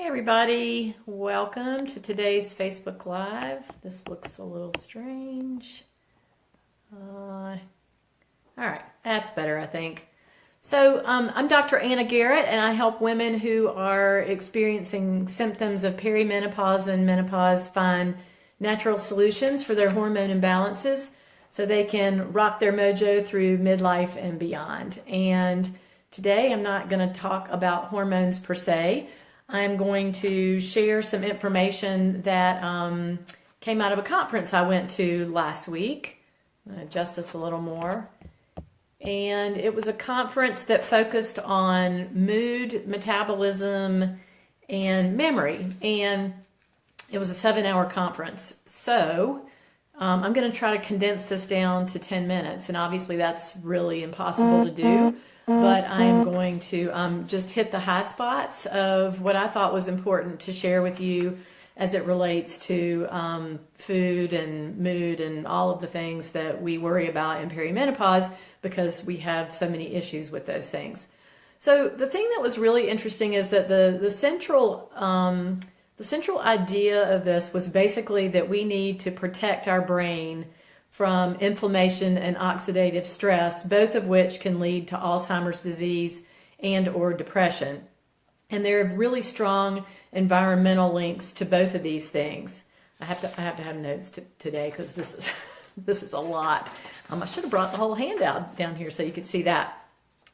Hey everybody, welcome to today's Facebook Live. This looks a little strange. All right, that's better, I think. So I'm Dr. Anna Garrett, and I help women who are experiencing symptoms of perimenopause and menopause find natural solutions for their hormone imbalances so they can rock their mojo through midlife and beyond. And today I'm not going to talk about hormones per se. I'm going to share some information that came out of a conference I went to last week. I'm going to adjust this a little more. And it was a conference that focused on mood, metabolism, and memory. And it was a 7-hour conference. So I'm going to try to condense this down to 10 minutes. And obviously that's really impossible to do. But I am going to just hit the high spots of what I thought was important to share with you as it relates to food and mood and all of the things that we worry about in perimenopause because we have so many issues with those things. So the thing that was really interesting is that the central idea of this was basically that we need to protect our brain from inflammation and oxidative stress, both of which can lead to Alzheimer's disease and or depression. And there are really strong environmental links to both of these things. I have to have notes today because this is a lot. I should have brought the whole handout down here so you could see that.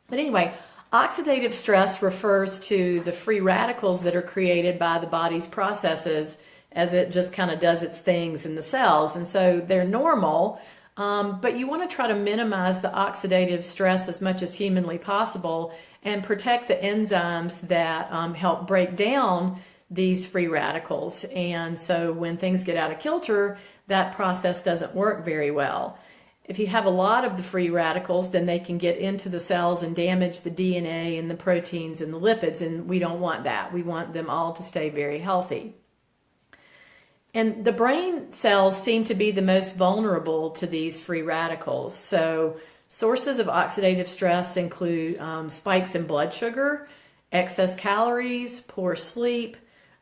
But anyway, oxidative stress refers to the free radicals that are created by the body's processes as it just kind of does its things in the cells. And so they're normal, but you want to try to minimize the oxidative stress as much as humanly possible and protect the enzymes that help break down these free radicals. And so when things get out of kilter, that process doesn't work very well. If you have a lot of the free radicals, then they can get into the cells and damage the DNA and the proteins and the lipids, and we don't want that. We want them all to stay very healthy. And the brain cells seem to be the most vulnerable to these free radicals. So sources of oxidative stress include spikes in blood sugar, excess calories, poor sleep,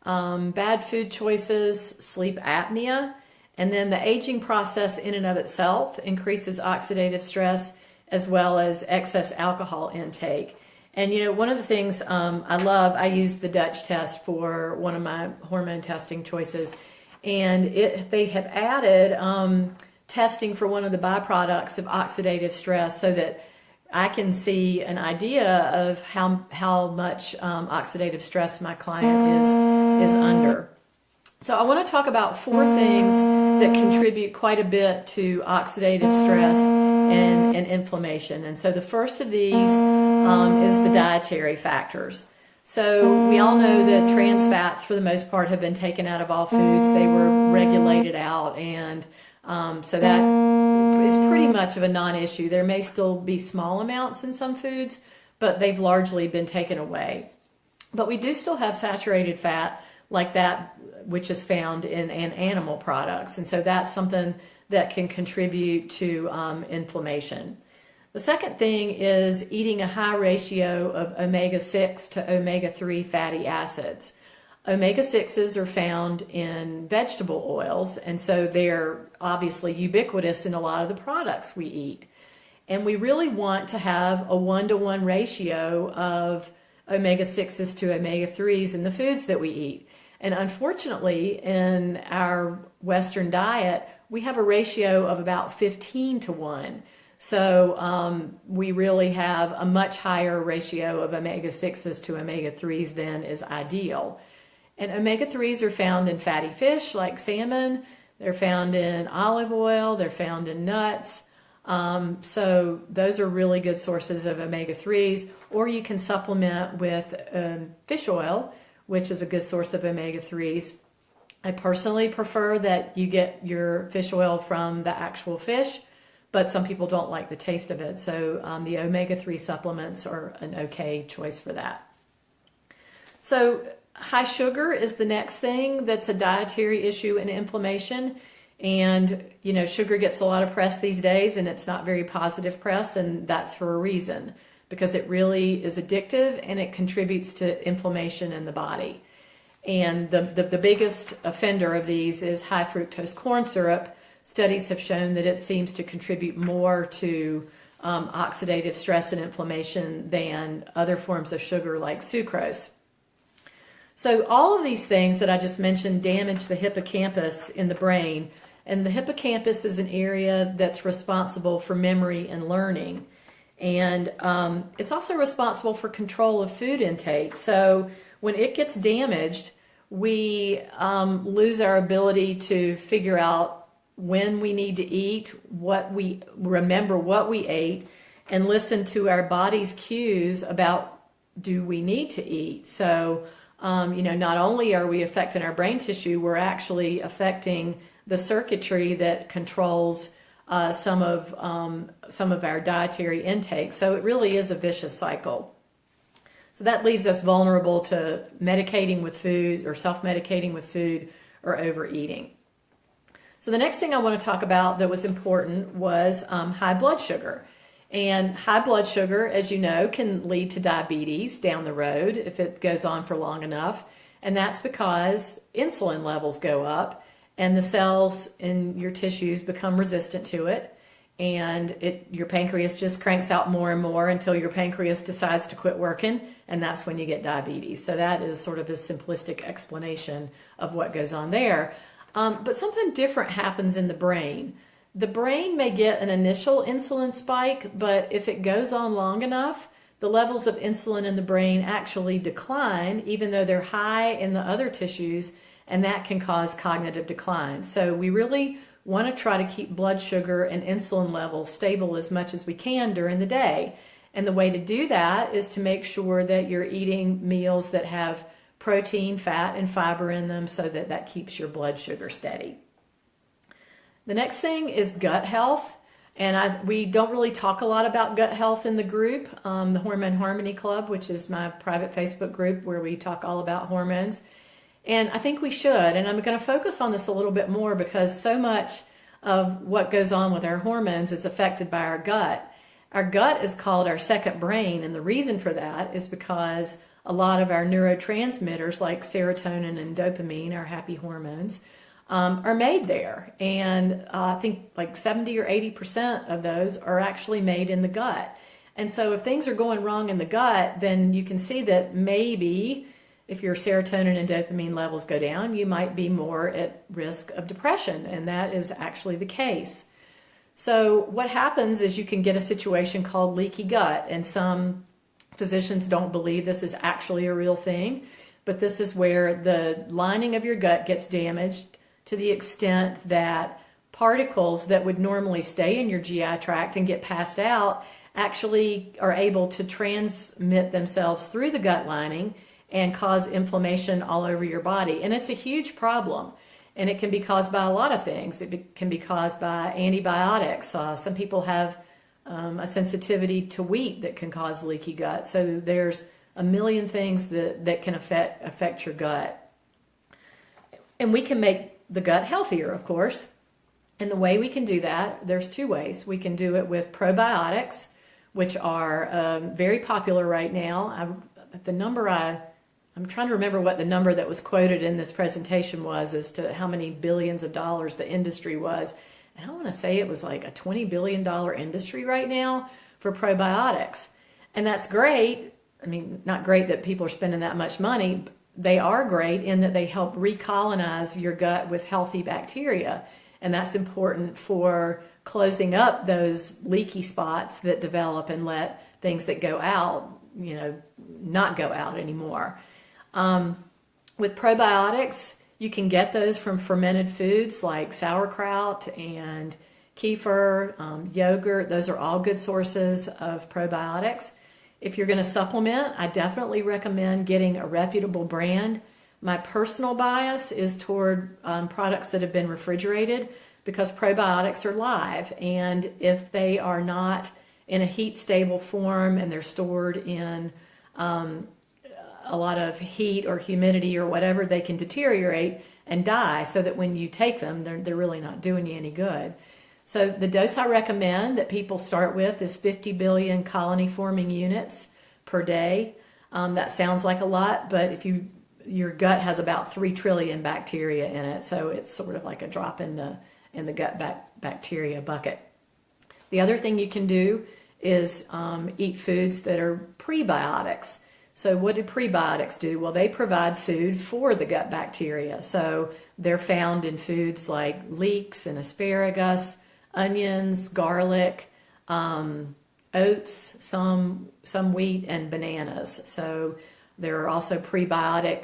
bad food choices, sleep apnea, and then the aging process in and of itself increases oxidative stress, as well as excess alcohol intake. And you know, one of the things I use the Dutch test for one of my hormone testing choices. And they have added testing for one of the byproducts of oxidative stress so that I can see an idea of how much oxidative stress my client is under. So I want to talk about 4 things that contribute quite a bit to oxidative stress and inflammation. And so the first of these is the dietary factors. So we all know that trans fats, for the most part, have been taken out of all foods. They were regulated out, and so that is pretty much of a non-issue. There may still be small amounts in some foods, but they've largely been taken away. But we do still have saturated fat like that, which is found in animal products, and so that's something that can contribute to inflammation. The second thing is eating a high ratio of omega-6 to omega-3 fatty acids. Omega-6s are found in vegetable oils, and so they're obviously ubiquitous in a lot of the products we eat. And we really want to have a 1-to-1 ratio of omega-6s to omega-3s in the foods that we eat. And unfortunately, in our Western diet, we have a ratio of about 15-to-1. So we really have a much higher ratio of omega-6s to omega-3s than is ideal. And omega-3s are found in fatty fish like salmon. They're found in olive oil. They're found in nuts. So those are really good sources of omega-3s. Or you can supplement with fish oil, which is a good source of omega-3s. I personally prefer that you get your fish oil from the actual fish, but some people don't like the taste of it. So the omega-3 supplements are an okay choice for that. So high sugar is the next thing that's a dietary issue in inflammation. And, you know, sugar gets a lot of press these days, and it's not very positive press, and that's for a reason, because it really is addictive and it contributes to inflammation in the body. And the biggest offender of these is high fructose corn syrup. Studies have shown that it seems to contribute more to oxidative stress and inflammation than other forms of sugar like sucrose. So all of these things that I just mentioned damage the hippocampus in the brain, and the hippocampus is an area that's responsible for memory and learning. And it's also responsible for control of food intake. So when it gets damaged, we lose our ability to figure out when we need to eat, remember what we ate, and listen to our body's cues about do we need to eat. So, not only are we affecting our brain tissue, we're actually affecting the circuitry that controls some of our dietary intake. So it really is a vicious cycle. So that leaves us vulnerable to medicating with food or self-medicating with food or overeating. So the next thing I want to talk about that was important was high blood sugar. And high blood sugar, as you know, can lead to diabetes down the road if it goes on for long enough. And that's because insulin levels go up and the cells in your tissues become resistant to it. And your pancreas just cranks out more and more until your pancreas decides to quit working. And that's when you get diabetes. So that is sort of a simplistic explanation of what goes on there. But something different happens in the brain. The brain may get an initial insulin spike, but if it goes on long enough, the levels of insulin in the brain actually decline, even though they're high in the other tissues, and that can cause cognitive decline. So we really want to try to keep blood sugar and insulin levels stable as much as we can during the day. And the way to do that is to make sure that you're eating meals that have protein, fat, and fiber in them so that that keeps your blood sugar steady. The next thing is gut health. And we don't really talk a lot about gut health in the group, the Hormone Harmony Club, which is my private Facebook group where we talk all about hormones. And I think we should. And I'm going to focus on this a little bit more because so much of what goes on with our hormones is affected by our gut. Our gut is called our second brain. And the reason for that is because a lot of our neurotransmitters like serotonin and dopamine, our happy hormones, are made there. And I think like 70 or 80% of those are actually made in the gut. And so if things are going wrong in the gut, then you can see that maybe if your serotonin and dopamine levels go down, you might be more at risk of depression. And that is actually the case. So what happens is you can get a situation called leaky gut. And some physicians don't believe this is actually a real thing. But this is where the lining of your gut gets damaged to the extent that particles that would normally stay in your GI tract and get passed out actually are able to transmit themselves through the gut lining and cause inflammation all over your body. And it's a huge problem. And it can be caused by a lot of things. It can be caused by antibiotics. Some people have a sensitivity to wheat that can cause leaky gut. So there's a million things that can affect your gut. And we can make the gut healthier, of course. And the way we can do that, there's two ways. We can do it with probiotics, which are very popular right now. I'm trying to remember what the number that was quoted in this presentation was as to how many billions of dollars the industry was. And I want to say it was like a $20 billion industry right now for probiotics. And that's great. I mean, not great that people are spending that much money. They are great in that they help recolonize your gut with healthy bacteria. And that's important for closing up those leaky spots that develop and let things that go out, not go out anymore. With probiotics, you can get those from fermented foods like sauerkraut and kefir, yogurt. Those are all good sources of probiotics. If you're going to supplement, I definitely recommend getting a reputable brand. My personal bias is toward products that have been refrigerated because probiotics are live. And if they are not in a heat-stable form and they're stored in a lot of heat or humidity or whatever, they can deteriorate and die so that when you take them, they're really not doing you any good. So the dose I recommend that people start with is 50 billion colony-forming units per day. That sounds like a lot, but if you your gut has about 3 trillion bacteria in it, so it's sort of like a drop in the gut bacteria bucket. The other thing you can do is eat foods that are prebiotics. So what do prebiotics do? Well, they provide food for the gut bacteria. So they're found in foods like leeks and asparagus, onions, garlic, oats, some wheat, and bananas. So there are also prebiotic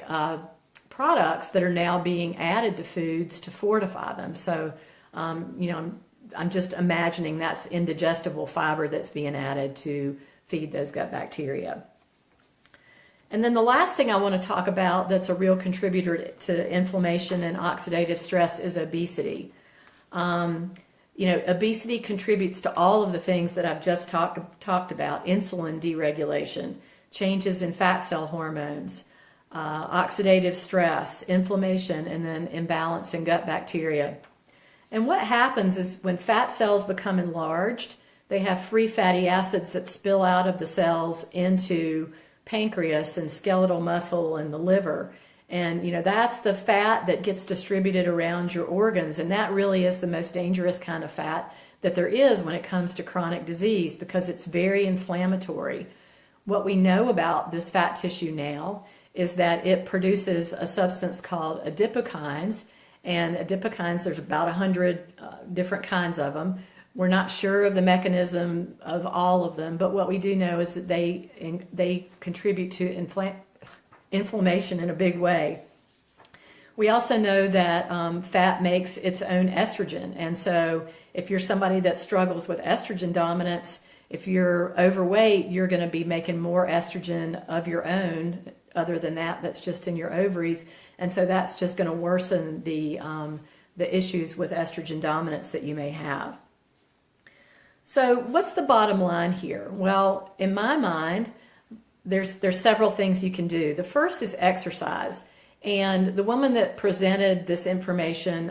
products that are now being added to foods to fortify them. So, I'm just imagining that's indigestible fiber that's being added to feed those gut bacteria. And then the last thing I want to talk about that's a real contributor to inflammation and oxidative stress is obesity. Obesity contributes to all of the things that I've just talked about: insulin deregulation, changes in fat cell hormones, oxidative stress, inflammation, and then imbalance in gut bacteria. And what happens is when fat cells become enlarged, they have free fatty acids that spill out of the cells into pancreas and skeletal muscle and the liver. And, that's the fat that gets distributed around your organs. And that really is the most dangerous kind of fat that there is when it comes to chronic disease, because it's very inflammatory. What we know about this fat tissue now is that it produces a substance called adipokines. And adipokines, there's about 100 different kinds of them. We're not sure of the mechanism of all of them, but what we do know is that they contribute to inflammation in a big way. We also know that fat makes its own estrogen. And so if you're somebody that struggles with estrogen dominance, if you're overweight, you're going to be making more estrogen of your own, other than that's just in your ovaries. And so that's just going to worsen the issues with estrogen dominance that you may have. So what's the bottom line here? Well, in my mind, there's several things you can do. The first is exercise. And the woman that presented this information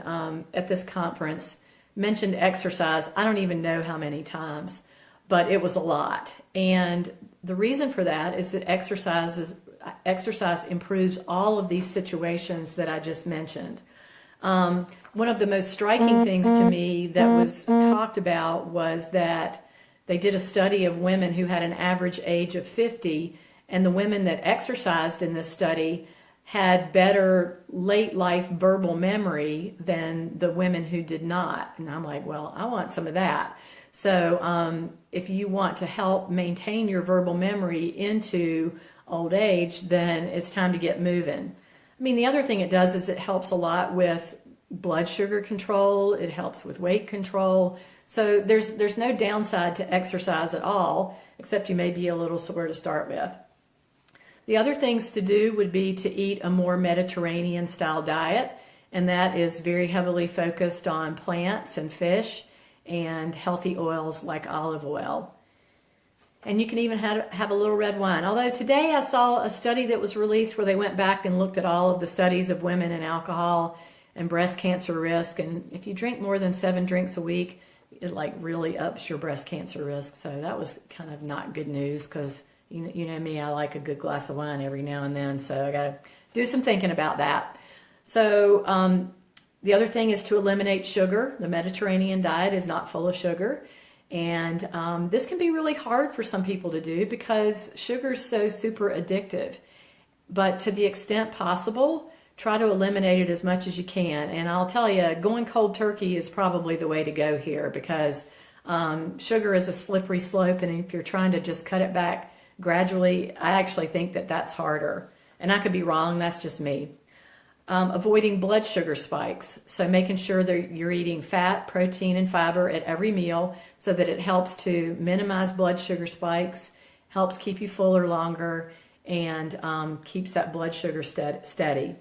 at this conference mentioned exercise, I don't even know how many times, but it was a lot. And the reason for that is that exercise improves all of these situations that I just mentioned. One of the most striking things to me that was talked about was that they did a study of women who had an average age of 50, and the women that exercised in this study had better late life verbal memory than the women who did not. And I'm like, well, I want some of that. So if you want to help maintain your verbal memory into old age, then it's time to get moving. I mean, the other thing it does is it helps a lot with blood sugar control. It helps with weight control. So there's no downside to exercise at all, except you may be a little sore to start with. The other things to do would be to eat a more Mediterranean style diet, and that is very heavily focused on plants and fish and healthy oils like olive oil. And you can even have a little red wine. Although today I saw a study that was released where they went back and looked at all of the studies of women and alcohol and breast cancer risk. And if you drink more than 7 drinks a week, it like really ups your breast cancer risk. So that was kind of not good news, because you know me, I like a good glass of wine every now and then. So I got to do some thinking about that. So the other thing is to eliminate sugar. The Mediterranean diet is not full of sugar. And this can be really hard for some people to do because sugar is so super addictive. But to the extent possible, try to eliminate it as much as you can. And I'll tell you, going cold turkey is probably the way to go here, because sugar is a slippery slope. And if you're trying to just cut it back gradually, I actually think that that's harder. And I could be wrong, that's just me. Avoiding blood sugar spikes. So making sure that you're eating fat, protein, and fiber at every meal so that it helps to minimize blood sugar spikes, helps keep you fuller longer, and keeps that blood sugar steady.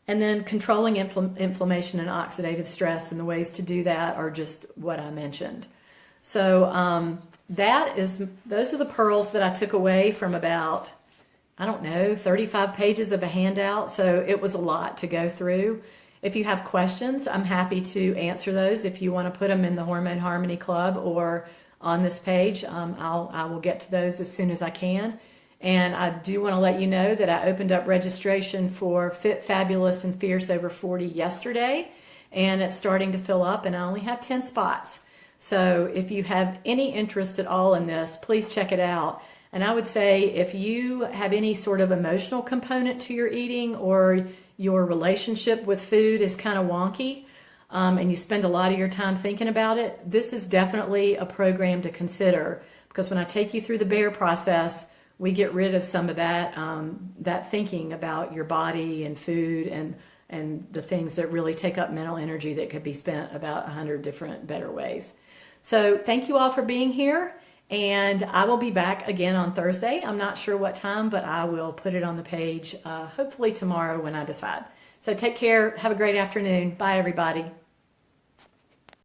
And then controlling inflammation and oxidative stress, and the ways to do that are just what I mentioned. So those are the pearls that I took away from about, 35 pages of a handout. So it was a lot to go through. If you have questions, I'm happy to answer those. If you want to put them in the Hormone Harmony Club or on this page, I will get to those as soon as I can. And I do want to let you know that I opened up registration for Fit, Fabulous, and Fierce Over 40 yesterday, and it's starting to fill up, and I only have 10 spots. So if you have any interest at all in this, please check it out. And I would say if you have any sort of emotional component to your eating, or your relationship with food is kind of wonky, and you spend a lot of your time thinking about it, this is definitely a program to consider, because when I take you through the BEAR process, we get rid of some of that that thinking about your body and food and the things that really take up mental energy that could be spent about 100 different better ways. So thank you all for being here, and I will be back again on Thursday. I'm not sure what time, but I will put it on the page hopefully tomorrow when I decide. So take care. Have a great afternoon. Bye, everybody.